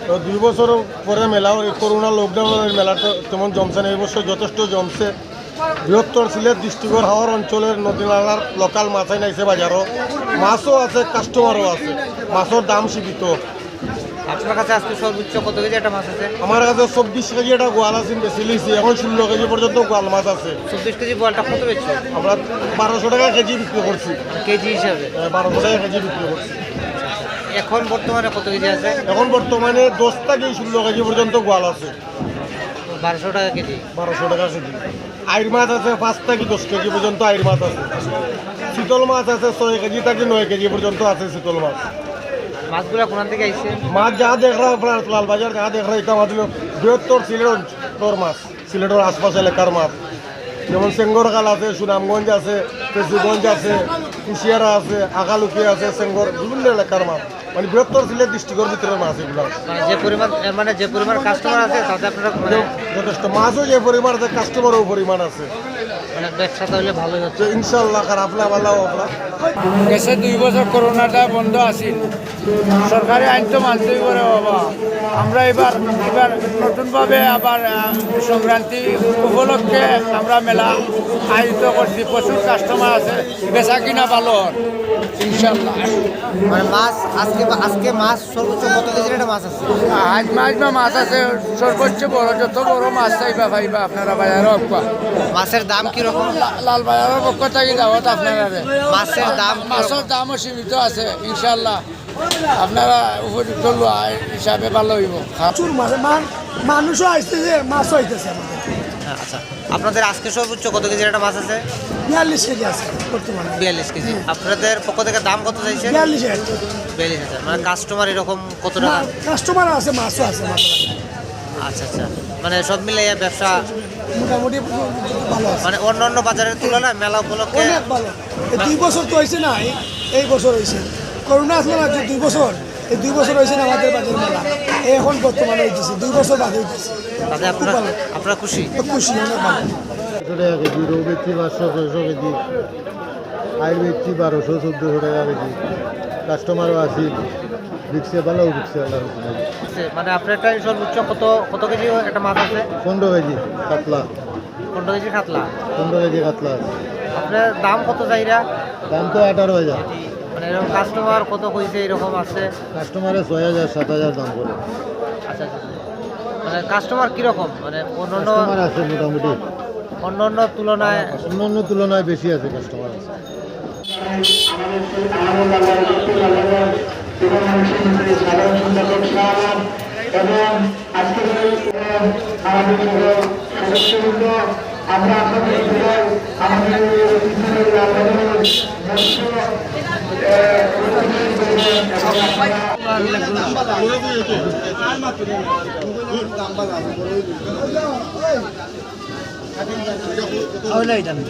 তো 2 বছর পরে মেলা করোনা লকডাউনের মেলাটা তেমন জমছে না, এই বছর যথেষ্ট জমছে। বৃহত্তর সিলেট ডিস্ট্রিক্টর হাওর অঞ্চলের নদী নালার লোকাল মাছাই নাইছে বাজারও, মাছও আছে, কাস্টমারও আছে, মাছের দাম সীমিত। আপনার কাছে আজকে সর্বোচ্চ কত কেজি একটা মাছ আছে? আমার কাছে 24 কেজি একটা গোয়াল আছে, বেশি লিছি, এখন 16 কেজি পর্যন্ত গোয়াল মাছ আছে। 24 কেজি বোয়ালটা কত বেচছে? আমরা 1200 টাকা কেজি বিক্রি করছি। কেজি হিসাবে 1200 টাকা কেজি বিক্রি করছি। এখন বর্তমানে কত কেজি আছে? এখন বর্তমানে 10 থেকে 16 কেজি পর্যন্ত গোয়াল আছে। 1200 টাকা কেজি। 1200 টাকা কেজি। আইর মাছ আছে 5 থেকে 10 কেজি পর্যন্ত আইর মাছ আছে। শীতল মাছ আছে 6 কেজি থেকে 9 কেজি পর্যন্ত আছে শীতল মাছ। মাছগুলা কোন থেকে আইছে? মাছ যা দেখ রা আপনার লালবাজার যা দেখ রা এটা আমাদের বৃহত্তর সিলেটের মাছ, সিলেটের আশপাশ এলাকার মাছ, যেমন সেঙ্গরখাল আছে, সুনামগঞ্জ আছে, পেশুগঞ্জ আছে, কুশিয়ারা আছে, আকালুকি আছে, সেঙ্গর, বিভিন্ন এলাকার মাছ, মানে বৃহত্তর সিলেট ডিস্ট্রিক্টের ভিতরে মাছ এগুলো। যে পরিমাণ কাস্টমার আছে তাতে আপনারা যথেষ্ট মাছও যে পরিমাণ আছে, কাস্টমারও পরিমাণ আছে, মানে ব্যবসা তাহলে ভালোই হচ্ছে ইনশাল্লাহ। খারাপ না ভালো আপনার গেছে 2 বছর করোনাটা বন্ধ আছিল, সরকারি আইন তো মানতেই পারে বাবা। আমরা এবার নতুনভাবে আবার সংক্রান্তি উপলক্ষে আমরা মেলা আয়োজিত করছি, প্রচুর কাস্টমার আছে, বেচা কিনা ভালো ইনশাল্লাহ। মানে মাছ আজকে মাছ সর্বোচ্চ কত কেজির একটা মাছ আছে? আজ মাছ আছে সর্বোচ্চ বড়, যত বড় মাছ চাইবা পাইবা আপনারা বাজারে। মাছের দাম কিরকম? লাল বাজারের পক্ষ থেকে যাওয়াত আপনারা মাছের দামও সীমিত আছে ইনশাল্লাহ, আপনারা উপযুক্ত হিসাবে ভালো হইব। প্রচুর মানুষও আসছে, যে মাছও আইতেছে আমাদের। আচ্ছা, আপনাদের আজকে সর্বোচ্চ কত কেজির একটা মাছ আছে? 42 কেজি আছে বর্তমানে। 42 কেজি। আপনাদের পক্ষ থেকে দাম কত চাইছে? 42,000। 42,000। মানে কাস্টমার এরকম কত টাকা? কাস্টমার আছে, মাছও আছে। আচ্ছা আচ্ছা, মানে সব মিলিয়ে ব্যবসা মোটামুটি ভালো আছে, মানে অন্য বাজারের তুলনায় মেলা উপলক্ষে অনেক ভালো। এই 2 বছর তো হয়েছে না, এই বছর হয়েছে। করোনা আসলো না, 2 বছর, এই 2 বছর হয়েছে না আমাদের বাজার মেলা। এখন বর্তমানে হইতেছে 2 বছর বাদে হইতেছে। তাতে আপনারা খুশি? খুশি, অনেক ভালো। 100 টাকা কেজি, রৌ বেচছি 500-600 কেজি, আইর বেচছি 1200-1400 টাকা কেজি, কাস্টমারও আছি, বিকছে ভালো, বিকছে আল্লাহ। মানে আপনারটাই সর্বোচ্চ কত কেজি একটা মাছ আছে? 15 কেজি কাতলা। 15 কেজি কাতলা। 15 কেজি কাতলা আছে। আপনার দাম কত চাইরা? দাম তো 18,000। মানে এরকম কাস্টমার কত কইছে এরকম আছে? কাস্টমারে 6,000-7,000 দাম করে। আচ্ছা আচ্ছা, মানে কাস্টমার কিরকম? মানে কাস্টমার আছে মোটামুটি, অন্য তুলনায় বেশি আছে কাস্টমার আছে। এবং আজকের আমাদের সদস্যবৃন্দ, আমরা আপনাদের আমাদের আমি